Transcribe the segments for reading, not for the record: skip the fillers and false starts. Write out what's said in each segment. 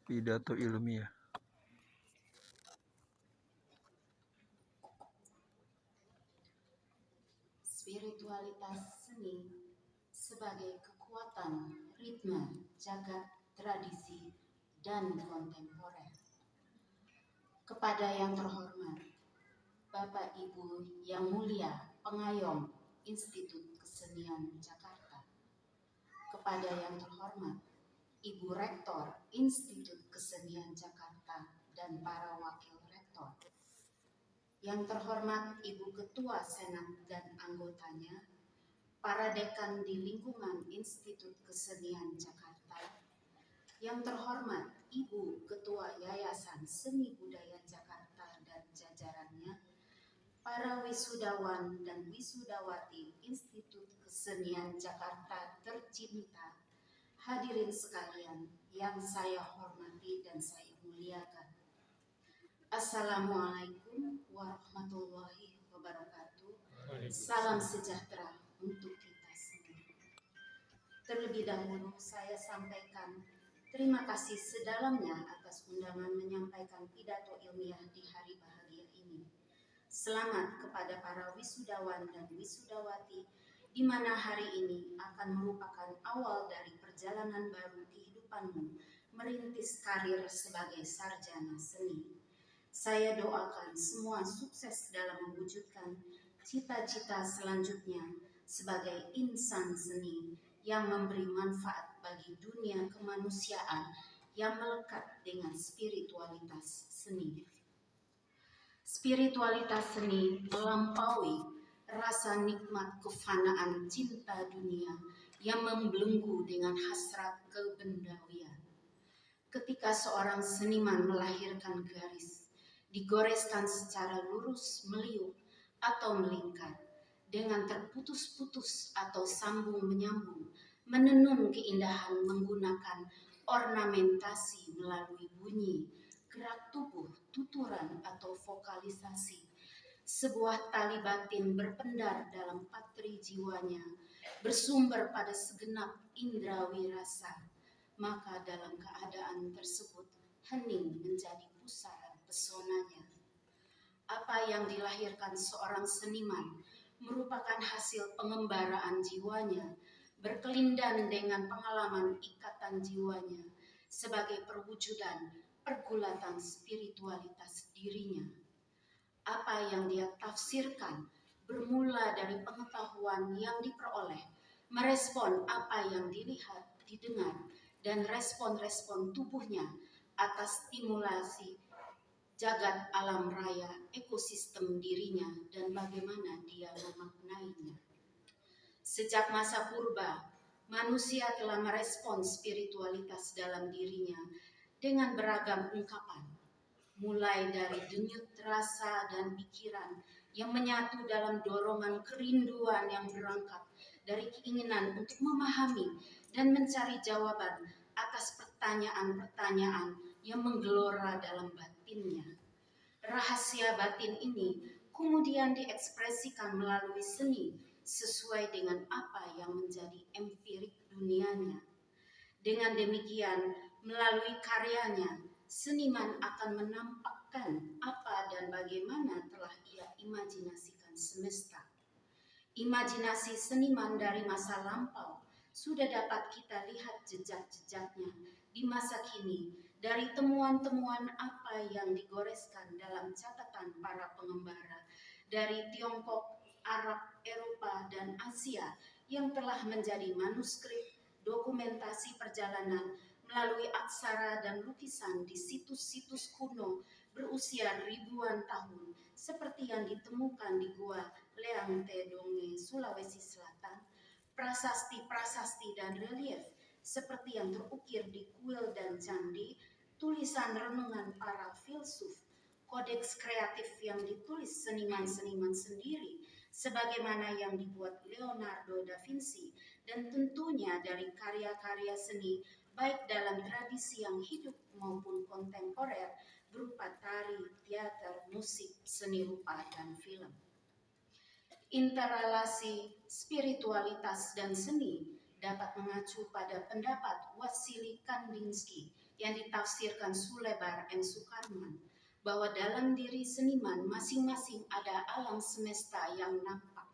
Pidato ilmiah. Spiritualitas seni sebagai kekuatan ritme, jagat, tradisi, dan kontemporer. Kepada yang terhormat, Bapak Ibu yang mulia pengayom Institut Kesenian Jakarta. Kepada yang terhormat, Ibu Rektor Institut Kesenian Jakarta dan para wakil rektor. Yang terhormat Ibu Ketua Senat dan anggotanya, para dekan di lingkungan Institut Kesenian Jakarta. Yang terhormat Ibu Ketua Yayasan Seni Budaya Jakarta dan jajarannya, para wisudawan dan wisudawati Institut Kesenian Jakarta tercinta, hadirin sekalian yang saya hormati dan saya muliakan. Assalamualaikum warahmatullahi wabarakatuh. Salam sejahtera untuk kita semua. Terlebih dahulu saya sampaikan terima kasih sedalamnya atas undangan menyampaikan pidato ilmiah di hari bahagia ini. Selamat kepada para wisudawan dan wisudawati, di mana hari ini akan merupakan awal dari perjalanan baru kehidupanmu merintis karir sebagai sarjana seni. Saya doakan semua sukses dalam mewujudkan cita-cita selanjutnya sebagai insan seni yang memberi manfaat bagi dunia kemanusiaan yang melekat dengan spiritualitas seni. Spiritualitas seni melampaui rasa nikmat kefanaan cinta dunia yang membelenggu dengan hasrat kebendawian. Ketika seorang seniman melahirkan garis, digoreskan secara lurus, meliuk, atau melingkar, dengan terputus-putus atau sambung menyambung, menenun keindahan menggunakan ornamentasi melalui bunyi, gerak tubuh, tuturan, atau vokalisasi. Sebuah tali batin berpendar dalam patri jiwanya, bersumber pada segenap indrawi rasa, maka dalam keadaan tersebut hening menjadi pusaran pesonanya. Apa yang dilahirkan seorang seniman merupakan hasil pengembaraan jiwanya, berkelindan dengan pengalaman ikatan jiwanya sebagai perwujudan pergulatan spiritualitas dirinya. Apa yang dia tafsirkan bermula dari pengetahuan yang diperoleh, merespon apa yang dilihat, didengar, dan respon-respon tubuhnya atas stimulasi jagat alam raya, ekosistem dirinya, dan bagaimana dia memaknainya. Sejak masa purba, manusia telah merespon spiritualitas dalam dirinya dengan beragam ungkapan, mulai dari denyut rasa dan pikiran yang menyatu dalam dorongan kerinduan yang berangkat dari keinginan untuk memahami dan mencari jawaban atas pertanyaan-pertanyaan yang menggelora dalam batinnya. Rahasia batin ini kemudian diekspresikan melalui seni sesuai dengan apa yang menjadi empirik dunianya. Dengan demikian, melalui karyanya, seniman akan menampakkan apa dan bagaimana telah ia imajinasikan semesta. Imajinasi seniman dari masa lampau sudah dapat kita lihat jejak-jejaknya di masa kini dari temuan-temuan apa yang digoreskan dalam catatan para pengembara dari Tiongkok, Arab, Eropa, dan Asia yang telah menjadi manuskrip dokumentasi perjalanan melalui aksara dan lukisan di situs-situs kuno berusia ribuan tahun seperti yang ditemukan di Gua Leang Tedonge, Sulawesi Selatan, prasasti-prasasti dan relief seperti yang terukir di kuil dan candi, tulisan renungan para filsuf, kodeks kreatif yang ditulis seniman-seniman sendiri, sebagaimana yang dibuat Leonardo da Vinci, dan tentunya dari karya-karya seni baik dalam tradisi yang hidup maupun kontemporer berupa tari, teater, musik, seni rupa, dan film. Interrelasi spiritualitas dan seni dapat mengacu pada pendapat Wassily Kandinsky yang ditafsirkan Sulebar M. Sukarman, bahwa dalam diri seniman masing-masing ada alam semesta yang nampak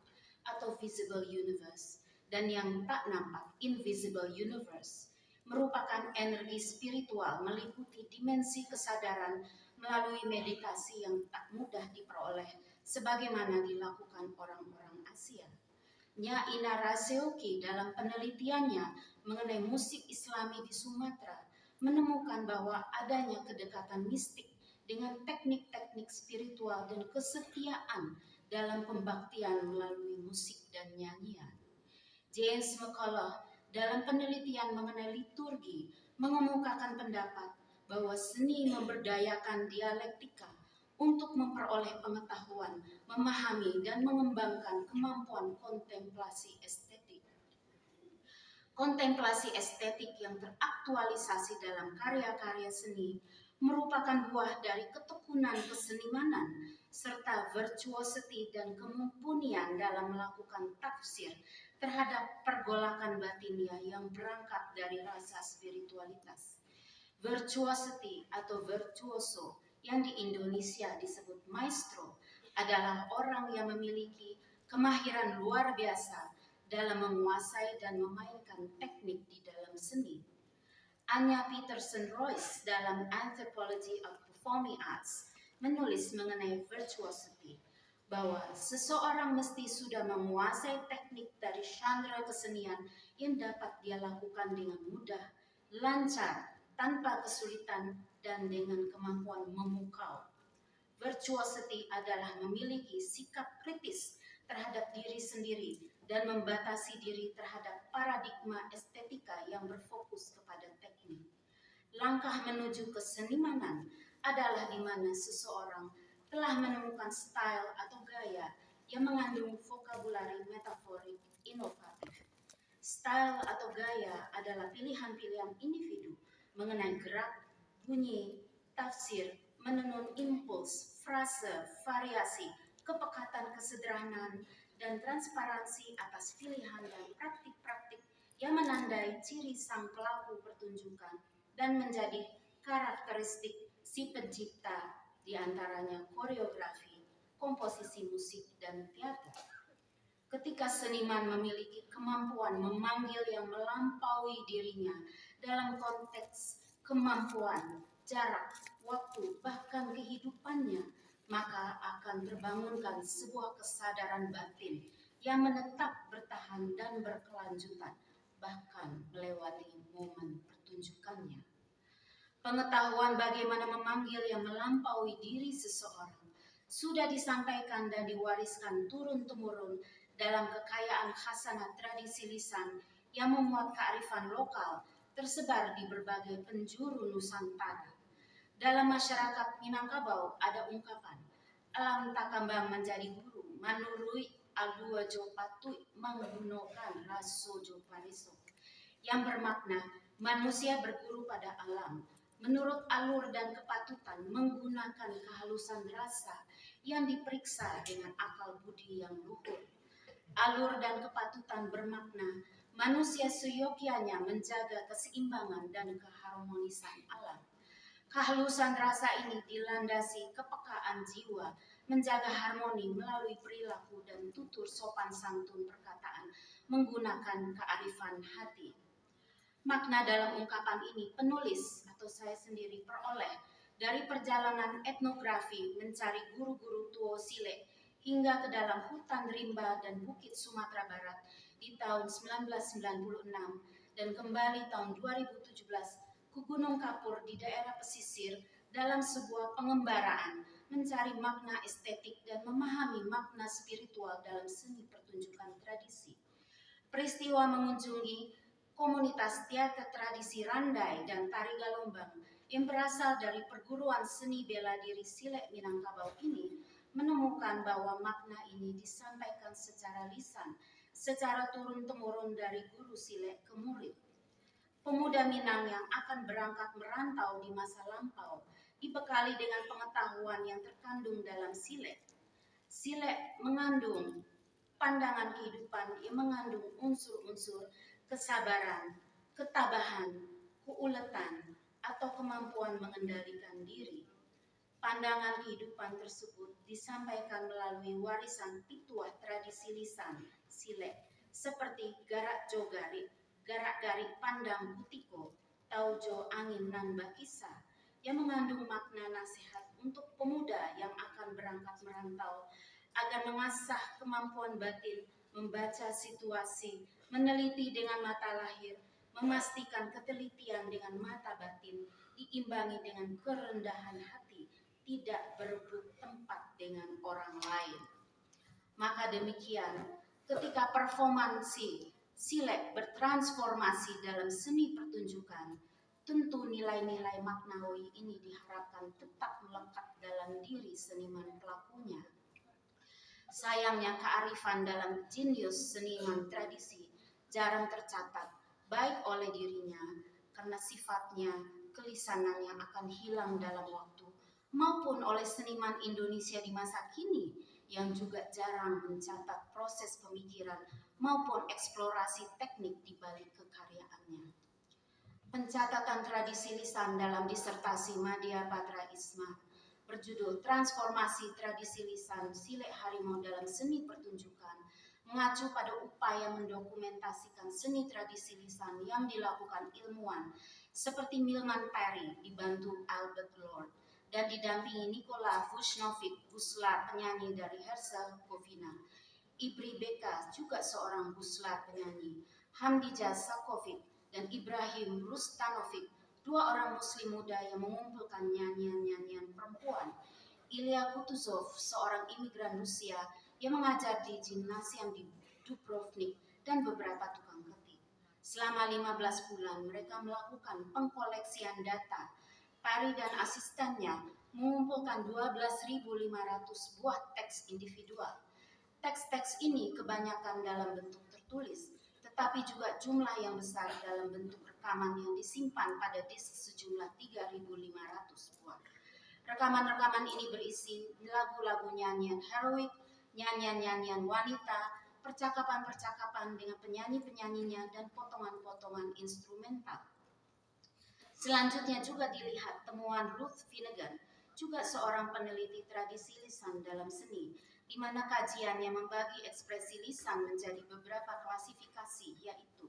atau visible universe dan yang tak nampak invisible universe, merupakan energi spiritual meliputi dimensi kesadaran melalui meditasi yang tak mudah diperoleh sebagaimana dilakukan orang-orang Asia. Nya Inara Seoki dalam penelitiannya mengenai musik Islami di Sumatera menemukan bahwa adanya kedekatan mistik dengan teknik-teknik spiritual dan kesetiaan dalam pembaktian melalui musik dan nyanyian. James McCullough dalam penelitian mengenai liturgi mengemukakan pendapat bahwa seni memberdayakan dialektika untuk memperoleh pengetahuan, memahami dan mengembangkan kemampuan kontemplasi estetik. Kontemplasi estetik yang teraktualisasi dalam karya-karya seni merupakan buah dari ketekunan kesenimanan serta virtuosity dan kemumpunian dalam melakukan tafsir terhadap pergolakan batinnya yang berangkat dari rasa spiritualitas. Virtuosity atau virtuoso yang di Indonesia disebut maestro adalah orang yang memiliki kemahiran luar biasa dalam menguasai dan memainkan teknik di dalam seni. Anya Peterson Royce dalam Anthropology of Performing Arts menulis mengenai virtuosity, bahwa seseorang mesti sudah menguasai teknik dari genre kesenian yang dapat dia lakukan dengan mudah, lancar, tanpa kesulitan, dan dengan kemampuan memukau. Virtuosity adalah memiliki sikap kritis terhadap diri sendiri dan membatasi diri terhadap paradigma estetika yang berfokus kepada teknik. Langkah menuju kesenimanan adalah di mana seseorang telah menemukan style atau gaya yang mengandung vokabulari metaforik inovatif. Style atau gaya adalah pilihan-pilihan individu mengenai gerak, bunyi, tafsir, menenun impuls, frase, variasi, kepekatan kesederhanaan, dan transparansi atas pilihan dan praktik-praktik yang menandai ciri sang pelaku pertunjukan dan menjadi karakteristik si pencipta, diantaranya koreografi, komposisi musik, dan teater. Ketika seniman memiliki kemampuan memanggil yang melampaui dirinya dalam konteks kemampuan, jarak, waktu, bahkan kehidupannya, maka akan terbangunkan sebuah kesadaran batin yang menetap, bertahan, dan berkelanjutan, bahkan melewati momen pertunjukannya. Pengetahuan bagaimana memanggil yang melampaui diri seseorang sudah disampaikan dan diwariskan turun-temurun dalam kekayaan khasanah tradisi lisan yang memuat kearifan lokal tersebar di berbagai penjuru Nusantara. Dalam masyarakat Minangkabau ada ungkapan, alam takambang menjadi guru, manurui aldua jo patui menggunakan raso jo pariso, yang bermakna manusia berguru pada alam, menurut alur dan kepatutan menggunakan kehalusan rasa yang diperiksa dengan akal budi yang luhur. Alur dan kepatutan bermakna manusia seyogyanya menjaga keseimbangan dan keharmonisan alam. Kehalusan rasa ini dilandasi kepekaan jiwa, menjaga harmoni melalui perilaku dan tutur sopan santun perkataan menggunakan kearifan hati. Makna dalam ungkapan ini penulis atau saya sendiri peroleh dari perjalanan etnografi mencari guru-guru Tuo Sile hingga ke dalam hutan rimba dan bukit Sumatera Barat di tahun 1996 dan kembali tahun 2017 ke Gunung Kapur di daerah pesisir dalam sebuah pengembaraan mencari makna estetik dan memahami makna spiritual dalam seni pertunjukan tradisi. Peristiwa mengunjungi komunitas teater tradisi Randai dan Tari Galombang yang berasal dari perguruan seni bela diri Silek Minangkabau ini menemukan bahwa makna ini disampaikan secara lisan, secara turun-temurun dari guru Silek ke murid. Pemuda Minang yang akan berangkat merantau di masa lampau dibekali dengan pengetahuan yang terkandung dalam Silek. Silek mengandung pandangan kehidupan yang mengandung unsur-unsur kesabaran, ketabahan, keuletan, atau kemampuan mengendalikan diri. Pandangan kehidupan tersebut disampaikan melalui warisan pituah tradisi lisan Silek seperti garak jo garik, garak garik pandang putiko, taujo angin nan bakisa, yang mengandung makna nasihat untuk pemuda yang akan berangkat merantau agar mengasah kemampuan batin, membaca situasi, meneliti dengan mata lahir, memastikan ketelitian dengan mata batin, diimbangi dengan kerendahan hati, tidak berebut tempat dengan orang lain. Maka demikian, ketika performansi Silek bertransformasi dalam seni pertunjukan, tentu nilai-nilai maknawi ini diharapkan tetap melekat dalam diri seniman pelakunya. Sayangnya kearifan dalam jenius seniman tradisi jarang tercatat, baik oleh dirinya karena sifatnya kelisanan yang akan hilang dalam waktu, maupun oleh seniman Indonesia di masa kini yang juga jarang mencatat proses pemikiran maupun eksplorasi teknik di balik kekaryaannya. Pencatatan tradisi lisan dalam disertasi Madya Patra Isma berjudul Transformasi Tradisi Lisan Silek Harimau dalam Seni Pertunjukan mengacu pada upaya mendokumentasikan seni tradisi lisan yang dilakukan ilmuwan seperti Milman Parry dibantu Albert Lord dan didampingi Nikola Vucinovic Guslar penyanyi dari Herzegovina, Ibri Beka juga seorang guslar penyanyi, Hamdija Sakovic dan Ibrahim Rustanovic, dua orang muslim muda yang mengumpulkan nyanyian-nyanyian perempuan, Ilya Kutuzov, seorang imigran Rusia yang mengajar di gimnasium di Dubrovnik, dan beberapa tukang ketik. Selama 15 bulan mereka melakukan pengkoleksian data. Parry dan asistennya mengumpulkan 12.500 buah teks individual. Teks-teks ini kebanyakan dalam bentuk tertulis, tetapi juga jumlah yang besar dalam bentuk rekaman yang disimpan pada disk sejumlah 3.500 buah. Rekaman-rekaman ini berisi lagu-lagu nyanyian heroik, nyanyian-nyanyian wanita, percakapan-percakapan dengan penyanyi-penyanyinya, dan potongan-potongan instrumental. Selanjutnya juga dilihat temuan Ruth Finnegan, juga seorang peneliti tradisi lisan dalam seni, di mana kajiannya membagi ekspresi lisan menjadi beberapa klasifikasi, yaitu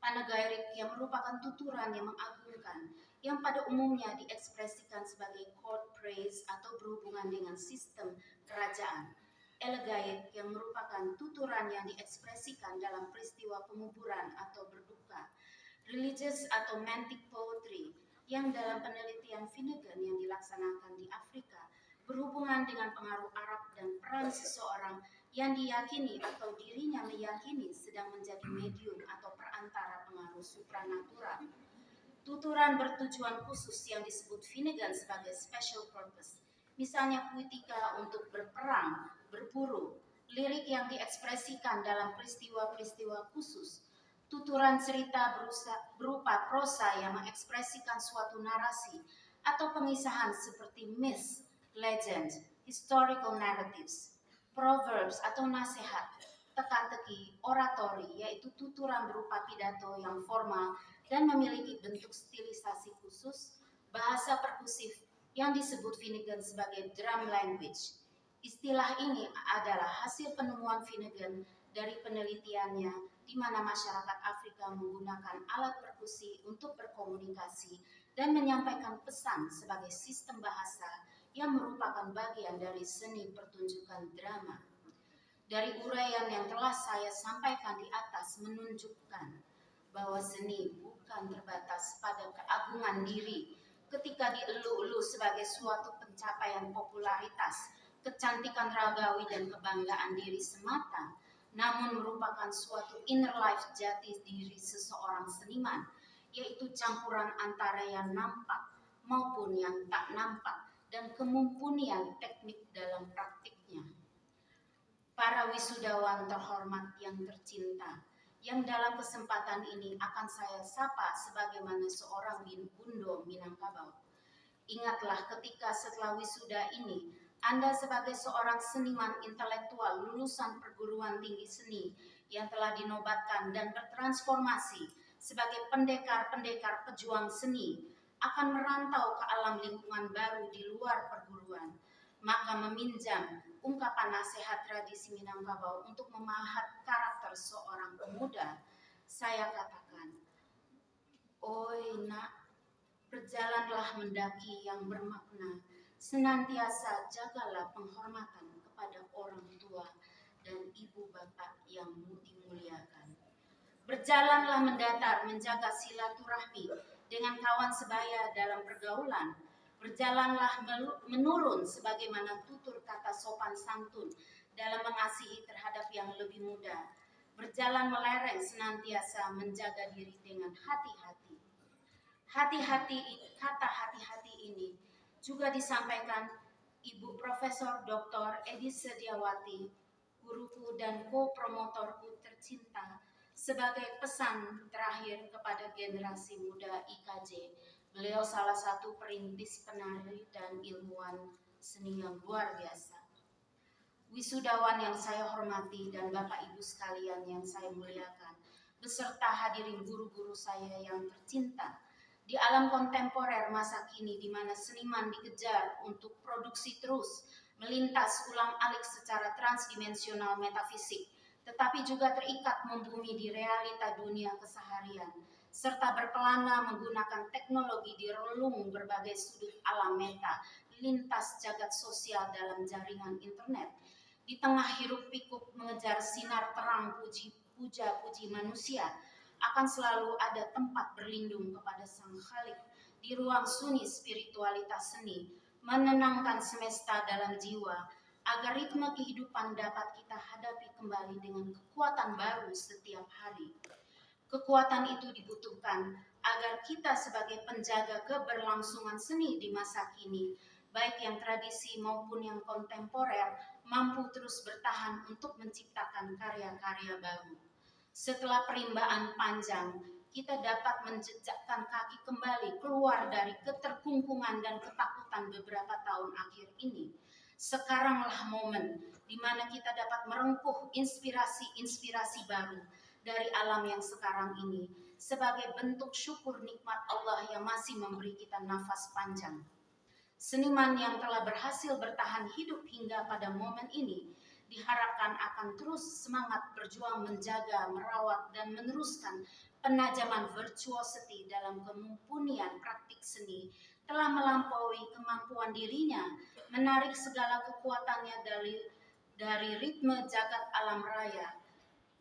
panegyric yang merupakan tuturan yang mengagungkan, yang pada umumnya diekspresikan sebagai court praise atau berhubungan dengan sistem kerajaan, elegiac yang merupakan tuturan yang diekspresikan dalam peristiwa penguburan atau berduka, religious atau mantic poetry yang dalam penelitian Finnegan yang dilaksanakan di Afrika berhubungan dengan pengaruh Arab dan peran seseorang yang diyakini atau dirinya meyakini sedang menjadi medium atau perantara pengaruh supranatural. Tuturan bertujuan khusus yang disebut Finnegan sebagai special purpose, misalnya puitika untuk berperang, berburu, lirik yang diekspresikan dalam peristiwa-peristiwa khusus, tuturan cerita berupa prosa yang mengekspresikan suatu narasi atau pengisahan seperti myth, legend, historical narratives, proverbs atau nasihat, teka-teki, oratori, yaitu tuturan berupa pidato yang formal dan memiliki bentuk stilisasi khusus, bahasa perkusif yang disebut Finnegan sebagai drum language. Istilah ini adalah hasil penemuan Finnegan dari penelitiannya di mana masyarakat Afrika menggunakan alat perkusi untuk berkomunikasi dan menyampaikan pesan sebagai sistem bahasa yang merupakan bagian dari seni pertunjukan drama. Dari uraian yang telah saya sampaikan di atas menunjukkan bahwa seni bukan terbatas pada keagungan diri ketika dielu-elu sebagai suatu pencapaian popularitas, kecantikan ragawi dan kebanggaan diri semata, namun merupakan suatu inner life jati diri seseorang seniman, yaitu campuran antara yang nampak maupun yang tak nampak dan kemumpunian teknik dalam praktiknya. Para wisudawan terhormat yang tercinta, yang dalam kesempatan ini akan saya sapa sebagaimana seorang Bundo Minangkabau. Ingatlah ketika setelah wisuda ini, Anda sebagai seorang seniman intelektual lulusan perguruan tinggi seni yang telah dinobatkan dan bertransformasi sebagai pendekar-pendekar pejuang seni, akan merantau ke alam lingkungan baru di luar perguruan, maka meminjam ungkapan nasihat tradisi Minangkabau untuk memahat karakter seorang pemuda, saya katakan, oi nak, berjalanlah mendaki yang bermakna, senantiasa jagalah penghormatan kepada orang tua dan ibu bapak yang dimuliakan. Berjalanlah mendatar menjaga silaturahmi dengan kawan sebaya dalam pergaulan. Berjalanlah menurun sebagaimana tutur kata sopan santun dalam mengasihi terhadap yang lebih muda. Berjalan melereng senantiasa menjaga diri dengan hati-hati. Kata hati-hati ini juga disampaikan Ibu Profesor Dr. Edi Sediawati, guruku dan co-promotorku tercinta, sebagai pesan terakhir kepada generasi muda IKJ. Beliau salah satu perintis penari dan ilmuwan seni yang luar biasa. Wisudawan yang saya hormati dan Bapak Ibu sekalian yang saya muliakan, beserta hadirin guru-guru saya yang tercinta, di alam kontemporer masa kini di mana seniman dikejar untuk produksi terus, melintas ulang-alik secara transdimensional metafisik, tetapi juga terikat membumi di realita dunia keseharian, serta berkelana menggunakan teknologi di relung berbagai sudut alam meta, lintas jagat sosial dalam jaringan internet. Di tengah hiruk pikuk mengejar sinar terang puja-puji manusia, akan selalu ada tempat berlindung kepada Sang Khalik di ruang sunyi spiritualitas seni, menenangkan semesta dalam jiwa, agar ritme kehidupan dapat kita hadapi kembali dengan kekuatan baru setiap hari. Kekuatan itu dibutuhkan agar kita sebagai penjaga keberlangsungan seni di masa kini, baik yang tradisi maupun yang kontemporer, mampu terus bertahan untuk menciptakan karya-karya baru. Setelah perimbaan panjang, kita dapat menjejakkan kaki kembali keluar dari keterkungkungan dan ketakutan beberapa tahun akhir ini. Sekaranglah momen di mana kita dapat merengkuh inspirasi-inspirasi baru dari alam yang sekarang ini sebagai bentuk syukur nikmat Allah yang masih memberi kita nafas panjang. Seniman yang telah berhasil bertahan hidup hingga pada momen ini diharapkan akan terus semangat berjuang menjaga, merawat, dan meneruskan penajaman virtuosity dalam kemumpunian praktik seni telah melampaui kemampuan dirinya menarik segala kekuatannya dari ritme jagat alam raya.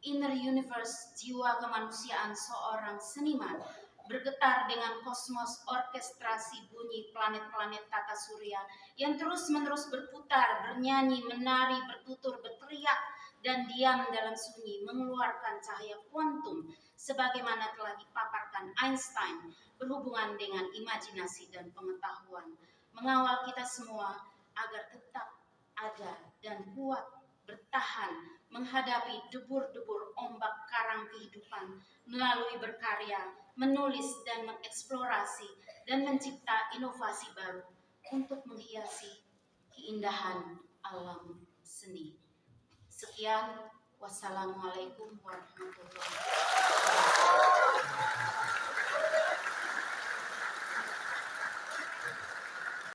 Inner universe jiwa kemanusiaan seorang seniman bergetar dengan kosmos orkestrasi bunyi planet-planet tata surya yang terus-menerus berputar, bernyanyi, menari, bertutur, berteriak, dan diam dalam sunyi mengeluarkan cahaya kuantum sebagaimana telah dipaparkan Einstein berhubungan dengan imajinasi dan pengetahuan, mengawal kita semua agar tetap ada dan kuat bertahan menghadapi debur-debur ombak karang kehidupan melalui berkarya, menulis dan mengeksplorasi dan mencipta inovasi baru untuk menghiasi keindahan alam seni. Sekian, wassalamualaikum warahmatullahi wabarakatuh.